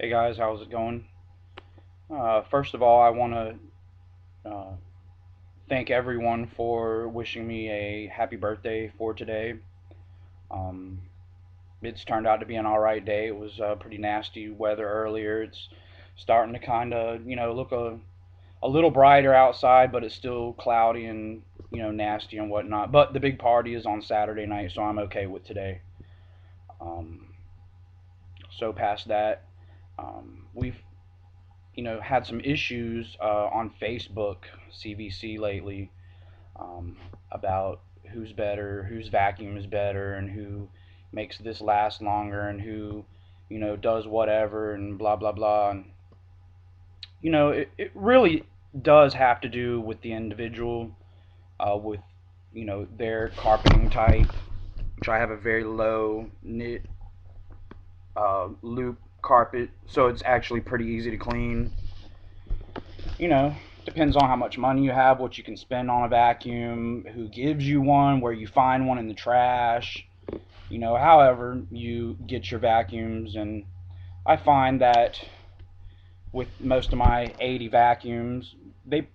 Hey guys, how's it going? First of all, I want to thank everyone for wishing me a happy birthday for today. Um, it's turned out to be an alright day. It was pretty nasty weather earlier. It's starting to kind of, look a little brighter outside, but it's still cloudy and, nasty and whatnot. But the big party is on Saturday night, so I'm okay with today. Um, so past that, we've had some issues on Facebook, CVC lately, about who's better, whose vacuum is better, and who makes this last longer, and who, does whatever, and blah blah blah. And it really does have to do with the individual, with their carpeting type, which I have a very low knit loop carpet, so it's actually pretty easy to clean. you know, Depends on how much money you have, what you can spend on a vacuum, who gives you one, where you find one in the trash, however you get your vacuums. And I find that with most of my 80 vacuums, they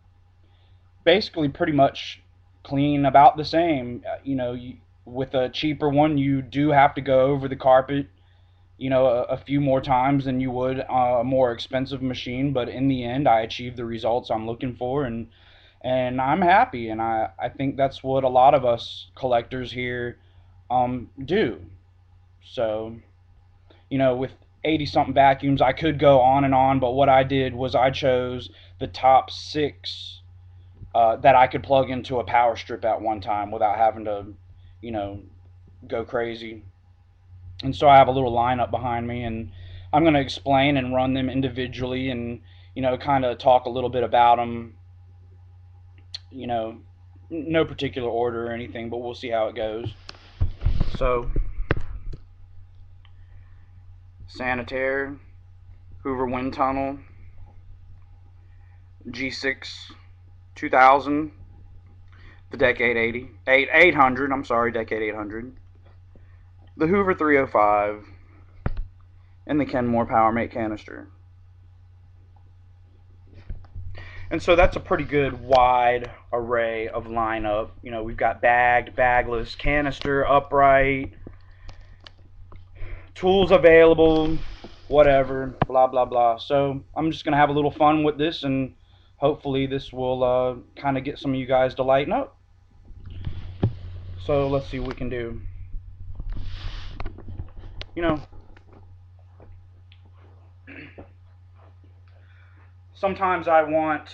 basically pretty much clean about the same. With a cheaper one, you do have to go over the carpet a few more times than you would a more expensive machine, but in the end I achieved the results I'm looking for, and I'm happy. And I think that's what a lot of us collectors here do. So, with 80 something vacuums, I could go on and on, but what I did was I chose the top six that I could plug into a power strip at one time without having to, you know, go crazy. And so I have a little lineup behind me, and I'm going to explain and run them individually, and kind of talk a little bit about them. You know, no particular order or anything, but we'll see how it goes. So, Sanitaire, Hoover Wind Tunnel, G6 2000, the Decade 800. I'm sorry, Decade 800, the Hoover 305, and the Kenmore PowerMate canister. And so that's a pretty good wide array of lineup. We've got bagged, bagless, canister, upright, tools available, whatever, blah, blah, blah. So I'm just going to have a little fun with this, and hopefully this will kind of get some of you guys to lighten up. So let's see what we can do. You know, Sometimes I want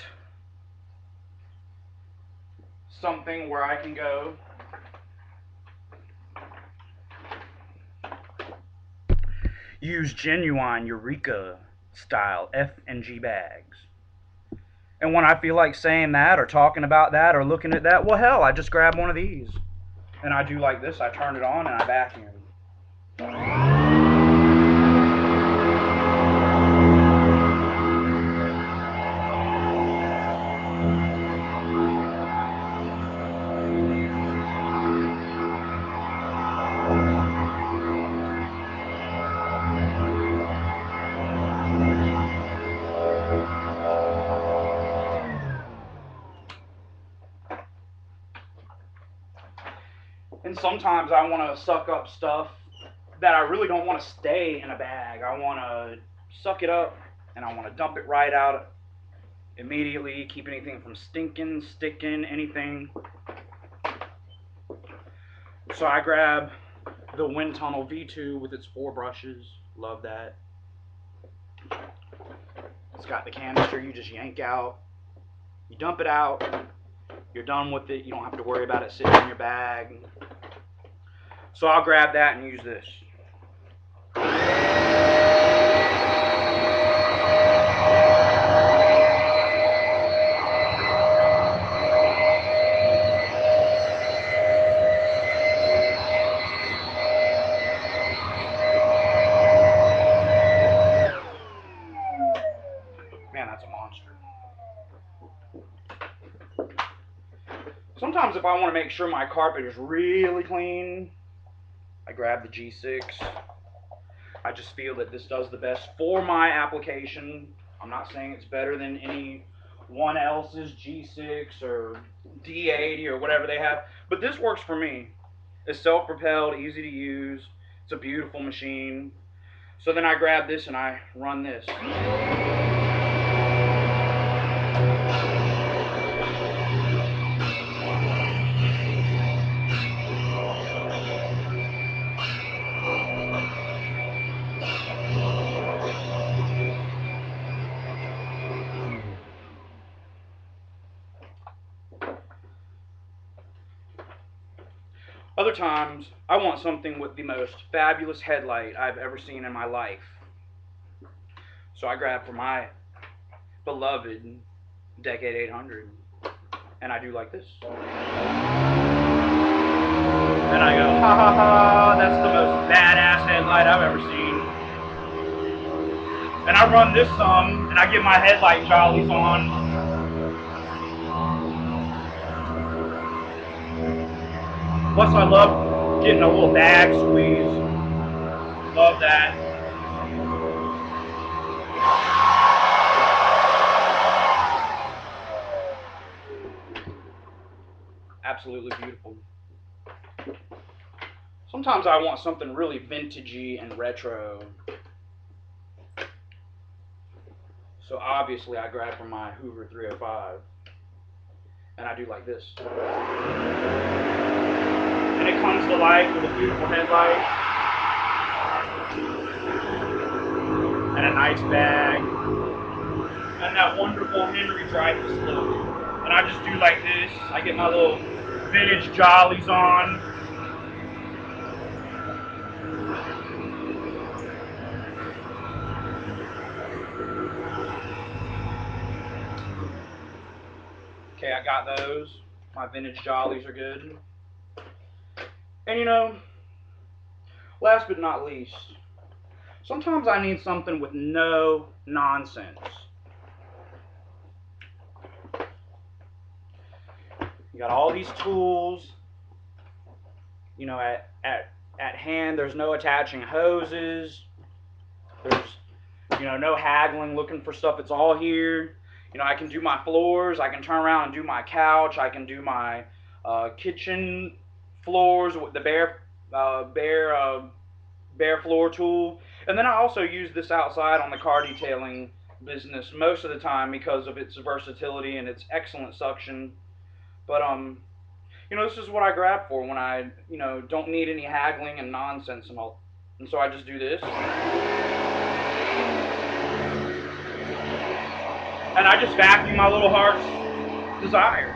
something where I can go use genuine Eureka style F&G bags. And when I feel like saying that or talking about that or looking at that, well, hell, I just grab one of these. And I do like this. I turn it on and I vacuum. And sometimes I want to suck up stuff that I really don't want to stay in a bag. I want to suck it up and I want to dump it right out immediately, keep anything from stinking, sticking, anything. So I grab the Wind Tunnel V2 with its 4 brushes. Love that. It's got the canister you just yank out. You dump it out. You're done with it. You don't have to worry about it sitting in your bag. So I'll grab that and use this. Man, that's a monster. Sometimes if I want to make sure my carpet is really clean, I grab the G6. I just feel that this does the best for my application. I'm not saying it's better than anyone else's G6 or D80 or whatever they have, but this works for me. It's self-propelled, easy to use. It's a beautiful machine. So then I grab this and I run this. Other times, I want something with the most fabulous headlight I've ever seen in my life. So I grab for my beloved Decade 800 and I do like this. And I go, ha ha ha, that's the most badass headlight I've ever seen. And I run this some, and I get my headlight jollies on. Plus, I love getting a little bag squeeze. Love that. Absolutely beautiful. Sometimes I want something really vintagey and retro. So obviously I grab from my Hoover 305 and I do like this. And it comes to life with a beautiful headlight and a nice bag and that wonderful Henry Dreyfuss look. And I just do like this. I get my little vintage jollies on. Okay, I got those. My vintage jollies are good. And you know, last but not least, sometimes I need something with no nonsense. You got all these tools, you know, at hand. There's no attaching hoses. There's, you know, no haggling looking for stuff. It's all here. You know, I can do my floors. I can turn around and do my couch. I can do my kitchen floors with the bare floor tool. And then I also use this outside on the car detailing business most of the time because of its versatility and its excellent suction. But you know, this is what I grab for when I, you know, don't need any haggling and nonsense and all. And so I just do this. And I just vacuum my little heart's desires.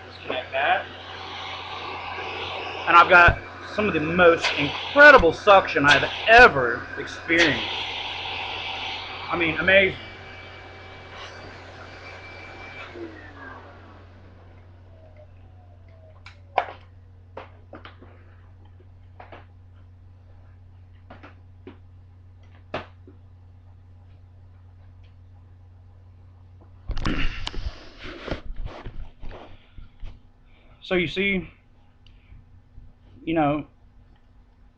Disconnect that. And I've got some of the most incredible suction I've ever experienced. I mean, amazing. So you see, you know,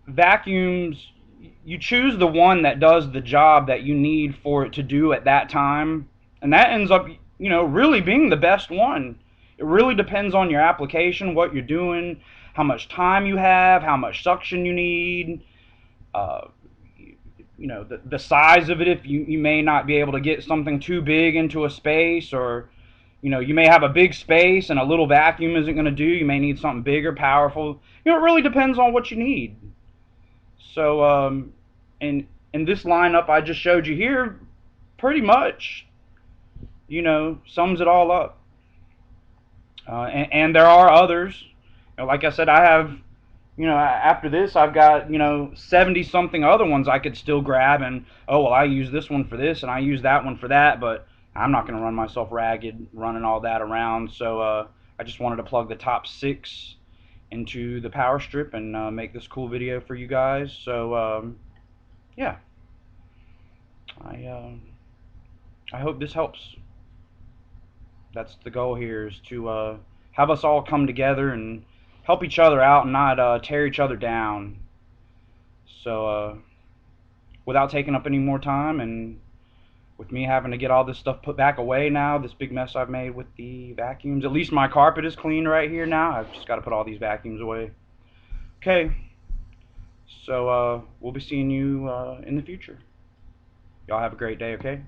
vacuums, you choose the one that does the job that you need for it to do at that time, and that ends up, you know, really being the best one. It really depends on your application, what you're doing, how much time you have, how much suction you need, uh, you know, the size of it. If you may not be able to get something too big into a space, or you know, you may have a big space and a little vacuum isn't going to do. You may need something bigger, powerful. You know, it really depends on what you need. So, in this lineup I just showed you here, pretty much, you know, sums it all up. And there are others. You know, like I said, I have, you know, after this, I've got, you know, 70 something other ones I could still grab. And, oh, well, I use this one for this and I use that one for that. But I'm not going to run myself ragged running all that around. So I just wanted to plug the top 6 into the power strip and make this cool video for you guys. So yeah, I I hope this helps. That's the goal here, is to have us all come together and help each other out and not tear each other down. So without taking up any more time, and with me having to get all this stuff put back away now, this big mess I've made with the vacuums. At least my carpet is clean right here now. I've just got to put all these vacuums away. Okay, so we'll be seeing you in the future. Y'all have a great day, okay?